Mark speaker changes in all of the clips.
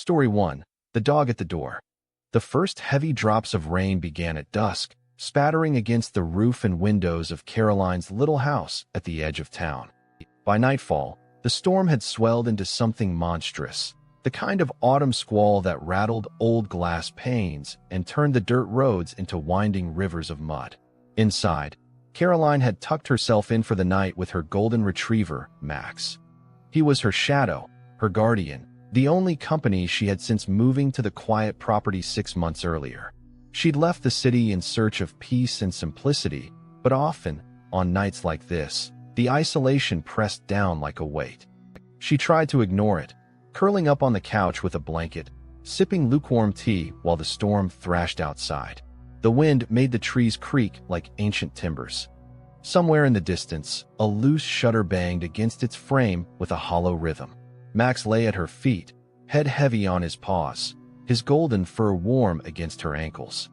Speaker 1: Story 1. The Dog at the Door. The first heavy drops of rain began at dusk, spattering against the roof and windows of Caroline's little house at the edge of town. By nightfall, the storm had swelled into something monstrous, the kind of autumn squall that rattled old glass panes and turned the dirt roads into winding rivers of mud. Inside, Caroline had tucked herself in for the night with her golden retriever, Max. He was her shadow, her guardian, the only company she had since moving to the quiet property 6 months earlier. She'd left the city in search of peace and simplicity, but often, on nights like this, the isolation pressed down like a weight. She tried to ignore it, curling up on the couch with a blanket, sipping lukewarm tea while the storm thrashed outside. The wind made the trees creak like ancient timbers. Somewhere in the distance, a loose shutter banged against its frame with a hollow rhythm. Max lay at her feet, head heavy on his paws, his golden fur warm against her ankles.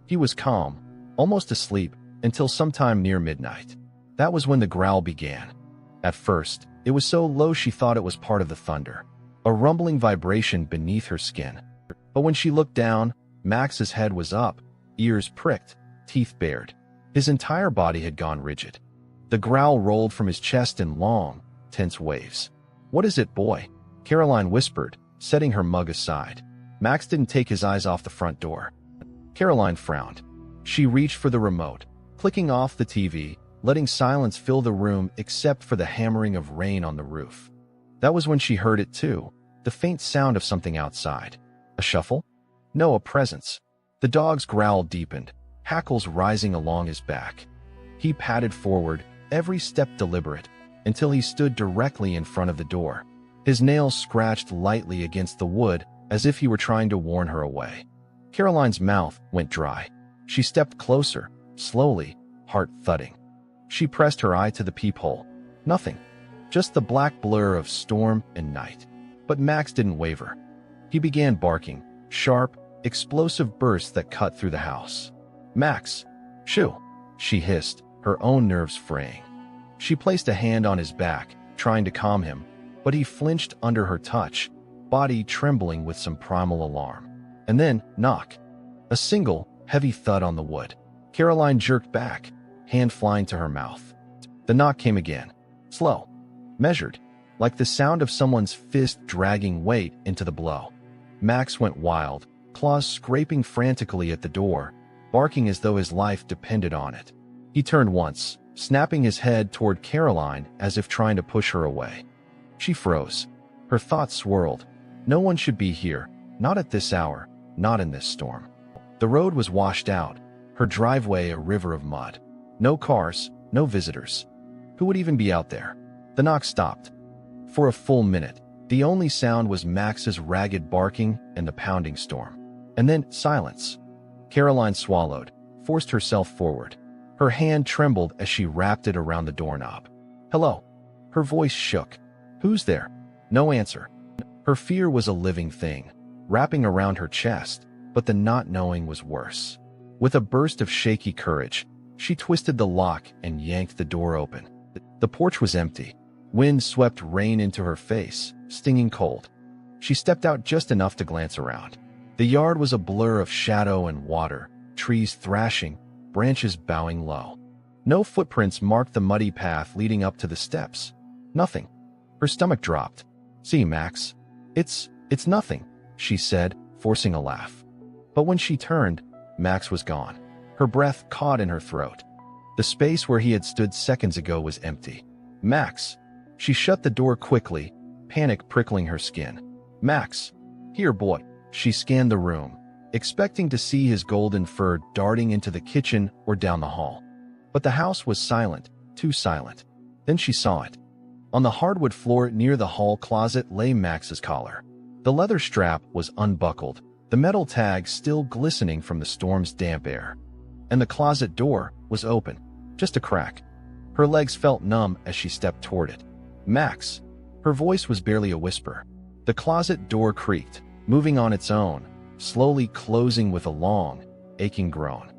Speaker 1: He was calm, almost asleep, until sometime near midnight. That was when the growl began. At first, it was so low she thought it was part of the thunder, a rumbling vibration beneath her skin. But when she looked down, Max's head was up, ears pricked, teeth bared. His entire body had gone rigid. The growl rolled from his chest in long, tense waves. "What is it, boy?" Caroline whispered, setting her mug aside. Max didn't take his eyes off the front door. Caroline frowned. She reached for the remote, clicking off the TV, letting silence fill the room except for the hammering of rain on the roof. That was when she heard it too, the faint sound of something outside. A shuffle? No, a presence. The dog's growl deepened, hackles rising along his back. He padded forward, every step deliberate, until he stood directly in front of the door. His nails scratched lightly against the wood as if he were trying to warn her away. Caroline's mouth went dry. She stepped closer, slowly, heart thudding. She pressed her eye to the peephole. Nothing. Just the black blur of storm and night. But Max didn't waver. He began barking, sharp, explosive bursts that cut through the house. "Max! Shoo!" she hissed, her own nerves fraying. She placed a hand on his back, trying to calm him, but he flinched under her touch, body trembling with some primal alarm. And then, knock. A single, heavy thud on the wood. Caroline jerked back, hand flying to her mouth. The knock came again. Slow. Measured. Like the sound of someone's fist dragging weight into the blow. Max went wild, claws scraping frantically at the door, barking as though his life depended on it. He turned once, snapping his head toward Caroline as if trying to push her away. She froze. Her thoughts swirled. No one should be here, not at this hour, not in this storm. The road was washed out, her driveway a river of mud. No cars, no visitors. Who would even be out there? The knock stopped. For a full minute, the only sound was Max's ragged barking and the pounding storm. And then silence. Caroline swallowed, forced herself forward. Her hand trembled as she wrapped it around the doorknob. "Hello." Her voice shook. "Who's there?" No answer. Her fear was a living thing, wrapping around her chest, but the not knowing was worse. With a burst of shaky courage, she twisted the lock and yanked the door open. The porch was empty. Wind swept rain into her face, stinging cold. She stepped out just enough to glance around. The yard was a blur of shadow and water, trees thrashing, branches bowing low. No footprints marked the muddy path leading up to the steps. Nothing. Her stomach dropped. "See, Max. It's nothing," she said, forcing a laugh. But when she turned, Max was gone. Her breath caught in her throat. The space where he had stood seconds ago was empty. "Max." She shut the door quickly, panic prickling her skin. "Max. Here, boy." She scanned the room, expecting to see his golden fur darting into the kitchen or down the hall. But the house was silent, too silent. Then she saw it. On the hardwood floor near the hall closet lay Max's collar. The leather strap was unbuckled, the metal tag still glistening from the storm's damp air. And the closet door was open, just a crack. Her legs felt numb as she stepped toward it. "Max." Her voice was barely a whisper. The closet door creaked, moving on its own, slowly closing with a long, aching groan.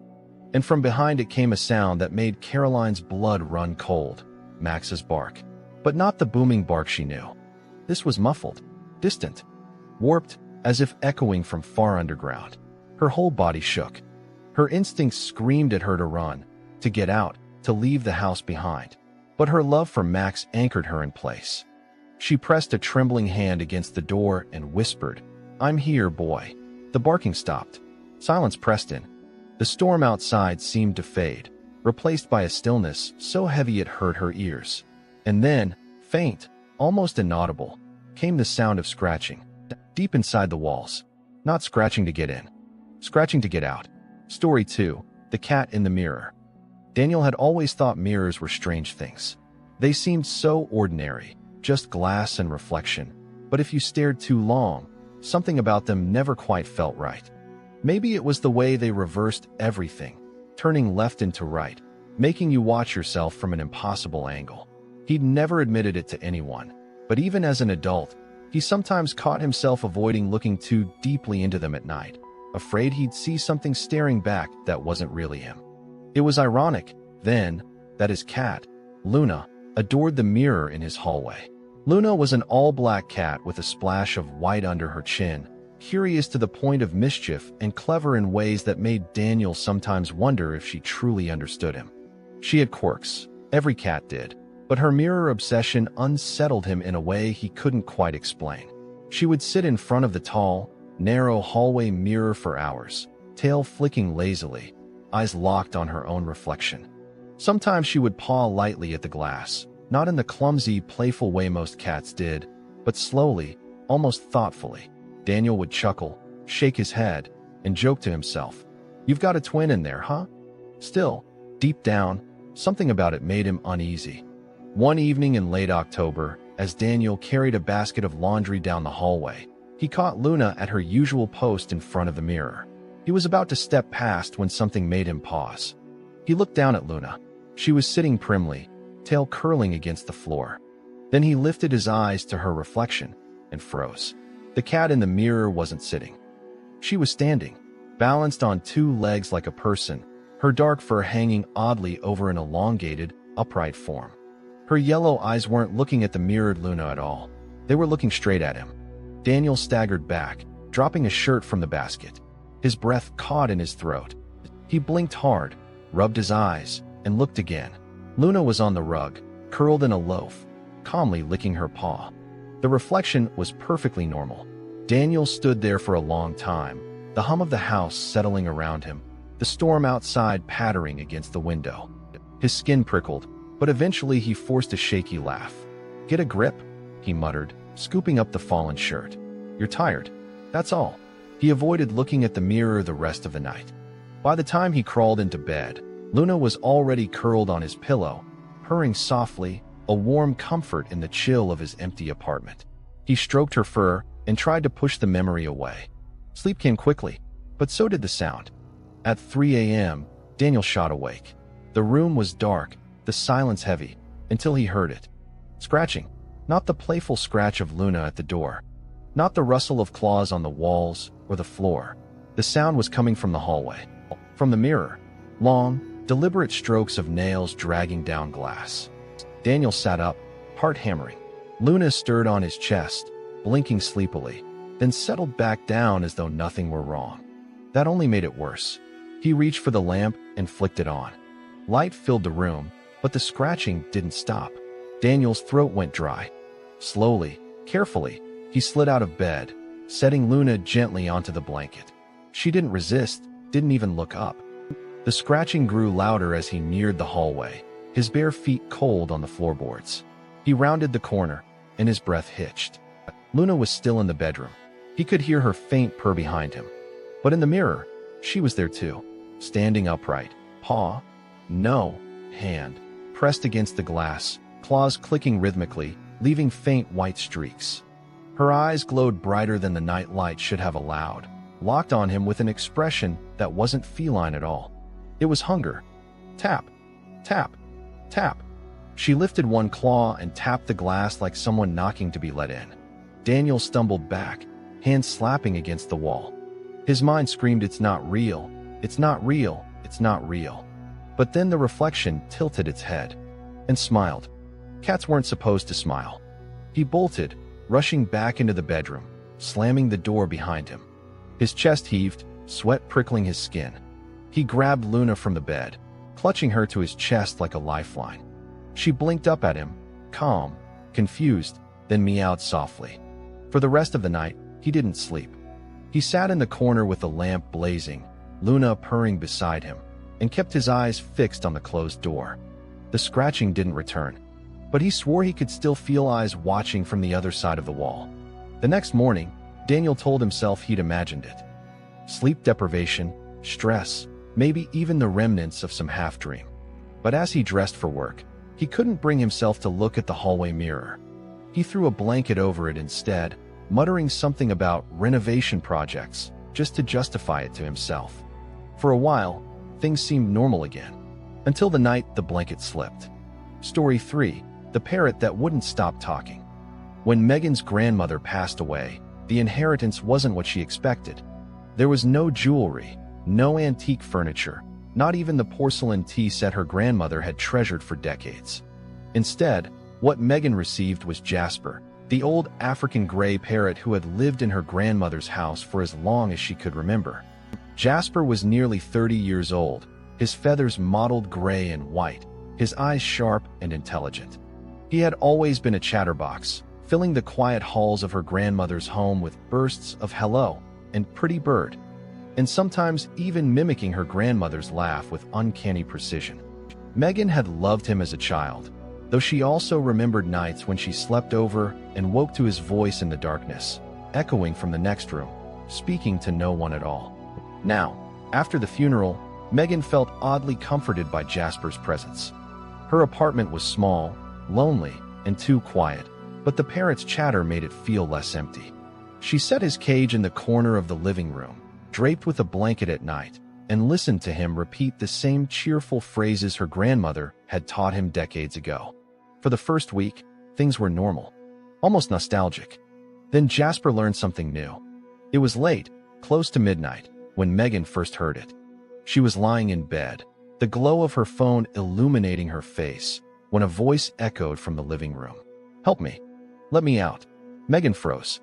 Speaker 1: And from behind it came a sound that made Caroline's blood run cold. Max's bark. But not the booming bark she knew. This was muffled, distant, warped, as if echoing from far underground. Her whole body shook. Her instincts screamed at her to run, to get out, to leave the house behind. But her love for Max anchored her in place. She pressed a trembling hand against the door and whispered, "I'm here, boy." The barking stopped. Silence pressed in. The storm outside seemed to fade, replaced by a stillness so heavy it hurt her ears. And then, faint, almost inaudible, came the sound of scratching, deep inside the walls. Not scratching to get in, scratching to get out. Story 2. The Cat in the Mirror. Daniel had always thought mirrors were strange things. They seemed so ordinary, just glass and reflection. But if you stared too long, something about them never quite felt right. Maybe it was the way they reversed everything, turning left into right, making you watch yourself from an impossible angle. He'd never admitted it to anyone, but even as an adult, he sometimes caught himself avoiding looking too deeply into them at night, afraid he'd see something staring back that wasn't really him. It was ironic, then, that his cat, Luna, adored the mirror in his hallway. Luna was an all-black cat with a splash of white under her chin, curious to the point of mischief and clever in ways that made Daniel sometimes wonder if she truly understood him. She had quirks, every cat did, but her mirror obsession unsettled him in a way he couldn't quite explain. She would sit in front of the tall, narrow hallway mirror for hours, tail flicking lazily, eyes locked on her own reflection. Sometimes she would paw lightly at the glass, not in the clumsy, playful way most cats did, but slowly, almost thoughtfully. Daniel would chuckle, shake his head, and joke to himself, "You've got a twin in there, huh?" Still, deep down, something about it made him uneasy. One evening in late October, as Daniel carried a basket of laundry down the hallway, he caught Luna at her usual post in front of the mirror. He was about to step past when something made him pause. He looked down at Luna. She was sitting primly, tail curling against the floor. Then he lifted his eyes to her reflection and froze. The cat in the mirror wasn't sitting. She was standing, balanced on two legs like a person, her dark fur hanging oddly over an elongated, upright form. Her yellow eyes weren't looking at the mirrored Luna at all. They were looking straight at him. Daniel staggered back, dropping a shirt from the basket. His breath caught in his throat. He blinked hard, rubbed his eyes, and looked again. Luna was on the rug, curled in a loaf, calmly licking her paw. The reflection was perfectly normal. Daniel stood there for a long time, the hum of the house settling around him, the storm outside pattering against the window. His skin prickled, but eventually he forced a shaky laugh. "Get a grip," he muttered, scooping up the fallen shirt. "You're tired. That's all." He avoided looking at the mirror the rest of the night. By the time he crawled into bed, Luna was already curled on his pillow, purring softly, a warm comfort in the chill of his empty apartment. He stroked her fur and tried to push the memory away. Sleep came quickly, but so did the sound. At 3 a.m., Daniel shot awake. The room was dark, the silence heavy, until he heard it. Scratching, not the playful scratch of Luna at the door, not the rustle of claws on the walls or the floor. The sound was coming from the hallway, from the mirror, long, deliberate strokes of nails dragging down glass. Daniel sat up, heart hammering. Luna stirred on his chest, blinking sleepily, then settled back down as though nothing were wrong. That only made it worse. He reached for the lamp and flicked it on. Light filled the room, but the scratching didn't stop. Daniel's throat went dry. Slowly, carefully, he slid out of bed, setting Luna gently onto the blanket. She didn't resist, didn't even look up. The scratching grew louder as he neared the hallway, his bare feet cold on the floorboards. He rounded the corner, and his breath hitched. Luna was still in the bedroom. He could hear her faint purr behind him. But in the mirror, she was there too, standing upright, paw, no, hand, pressed against the glass, claws clicking rhythmically, leaving faint white streaks. Her eyes glowed brighter than the night light should have allowed, locked on him with an expression that wasn't feline at all. It was hunger. Tap, tap, tap. She lifted one claw and tapped the glass like someone knocking to be let in. Daniel stumbled back, hands slapping against the wall. His mind screamed, "It's not real, it's not real, it's not real." But then the reflection tilted its head and smiled. Cats weren't supposed to smile. He bolted, rushing back into the bedroom, slamming the door behind him. His chest heaved, sweat prickling his skin. He grabbed Luna from the bed, clutching her to his chest like a lifeline. She blinked up at him, calm, confused, then meowed softly. For the rest of the night, he didn't sleep. He sat in the corner with the lamp blazing, Luna purring beside him, and kept his eyes fixed on the closed door. The scratching didn't return, but he swore he could still feel eyes watching from the other side of the wall. The next morning, Daniel told himself he'd imagined it. Sleep deprivation, stress, maybe even the remnants of some half-dream. But as he dressed for work, he couldn't bring himself to look at the hallway mirror. He threw a blanket over it instead, muttering something about renovation projects, just to justify it to himself. For a while, things seemed normal again, until the night the blanket slipped. Story 3. The Parrot That Wouldn't Stop Talking. When Megan's grandmother passed away, the inheritance wasn't what she expected. There was no jewelry, no antique furniture, not even the porcelain tea set her grandmother had treasured for decades. Instead, what Megan received was Jasper, the old African gray parrot who had lived in her grandmother's house for as long as she could remember. Jasper was nearly 30 years old, his feathers mottled gray and white, his eyes sharp and intelligent. He had always been a chatterbox, filling the quiet halls of her grandmother's home with bursts of hello and pretty bird, and sometimes even mimicking her grandmother's laugh with uncanny precision. Megan had loved him as a child, though she also remembered nights when she slept over and woke to his voice in the darkness, echoing from the next room, speaking to no one at all. Now, after the funeral, Megan felt oddly comforted by Jasper's presence. Her apartment was small, lonely, and too quiet, but the parrot's chatter made it feel less empty. She set his cage in the corner of the living room, draped with a blanket at night, and listened to him repeat the same cheerful phrases her grandmother had taught him decades ago. For the first week, things were normal, almost nostalgic. Then Jasper learned something new. It was late, close to midnight, when Megan first heard it. She was lying in bed, the glow of her phone illuminating her face, when a voice echoed from the living room. "Help me. Let me out." Megan froze.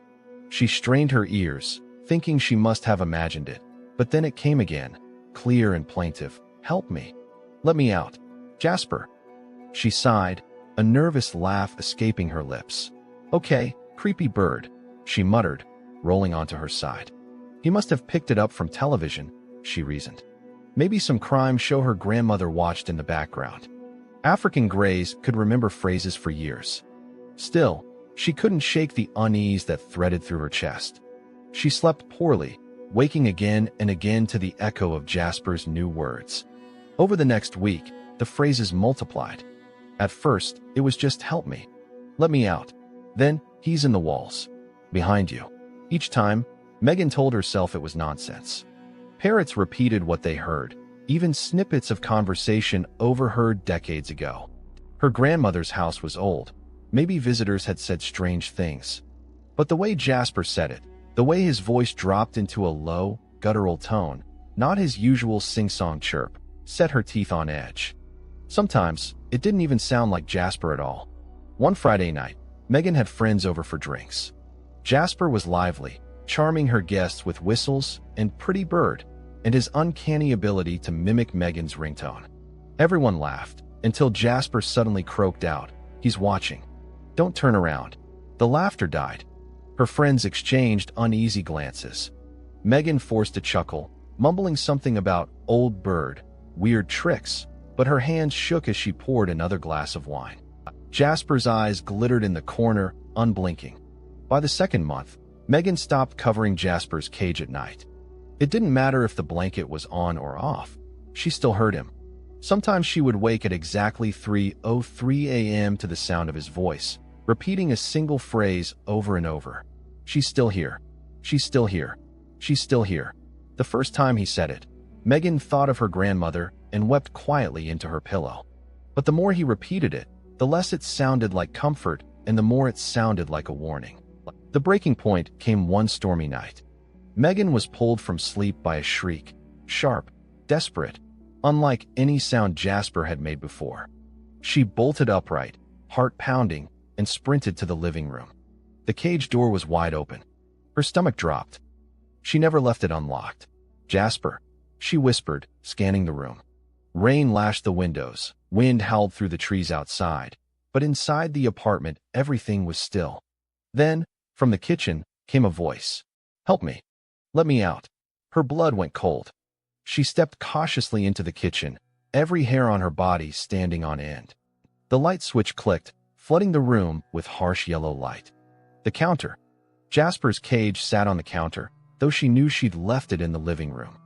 Speaker 1: She strained her ears, thinking she must have imagined it, but then it came again, clear and plaintive. "Help me. Let me out. Jasper." She sighed, a nervous laugh escaping her lips. "Okay, creepy bird," she muttered, rolling onto her side. "He must have picked it up from television," she reasoned. Maybe some crime show her grandmother watched in the background. African Greys could remember phrases for years. Still, she couldn't shake the unease that threaded through her chest. She slept poorly, waking again and again to the echo of Jasper's new words. Over the next week, the phrases multiplied. At first, it was just "help me. Let me out." Then, "he's in the walls. Behind you." Each time, Megan told herself it was nonsense. Parrots repeated what they heard, even snippets of conversation overheard decades ago. Her grandmother's house was old. Maybe visitors had said strange things. But the way Jasper said it, the way his voice dropped into a low, guttural tone, not his usual sing-song chirp, set her teeth on edge. Sometimes, it didn't even sound like Jasper at all. One Friday night, Megan had friends over for drinks. Jasper was lively, charming her guests with whistles and pretty bird, and his uncanny ability to mimic Megan's ringtone. Everyone laughed, until Jasper suddenly croaked out, "He's watching. Don't turn around." The laughter died. Her friends exchanged uneasy glances. Megan forced a chuckle, mumbling something about "old bird," weird tricks, but her hands shook as she poured another glass of wine. Jasper's eyes glittered in the corner, unblinking. By the second month, Megan stopped covering Jasper's cage at night. It didn't matter if the blanket was on or off. She still heard him. Sometimes she would wake at exactly 3:03 a.m. to the sound of his voice, repeating a single phrase over and over. "She's still here. She's still here. She's still here." The first time he said it, Megan thought of her grandmother and wept quietly into her pillow. But the more he repeated it, the less it sounded like comfort and the more it sounded like a warning. The breaking point came one stormy night. Megan was pulled from sleep by a shriek, sharp, desperate, unlike any sound Jasper had made before. She bolted upright, heart pounding, and sprinted to the living room. The cage door was wide open. Her stomach dropped. She never left it unlocked. "Jasper," she whispered, scanning the room. Rain lashed the windows, wind howled through the trees outside, but inside the apartment everything was still. Then, from the kitchen, came a voice. "Help me. Let me out." Her blood went cold. She stepped cautiously into the kitchen, every hair on her body standing on end. The light switch clicked, flooding the room with harsh yellow light. The counter. Jasper's cage sat on the counter, though she knew she'd left it in the living room.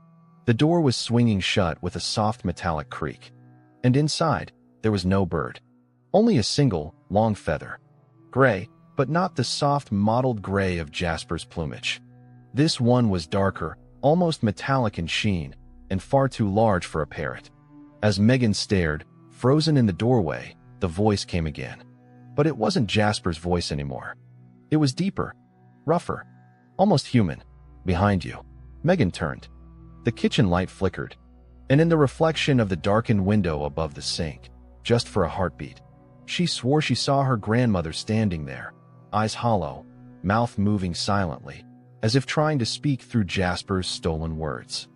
Speaker 1: The door was swinging shut with a soft metallic creak. And inside, there was no bird. Only a single, long feather. Gray, but not the soft mottled gray of Jasper's plumage. This one was darker, almost metallic in sheen, and far too large for a parrot. As Megan stared, frozen in the doorway, the voice came again. But it wasn't Jasper's voice anymore. It was deeper, rougher, almost human. "Behind you." Megan turned. The kitchen light flickered, and in the reflection of the darkened window above the sink, just for a heartbeat, she swore she saw her grandmother standing there, eyes hollow, mouth moving silently, as if trying to speak through Jasper's stolen words.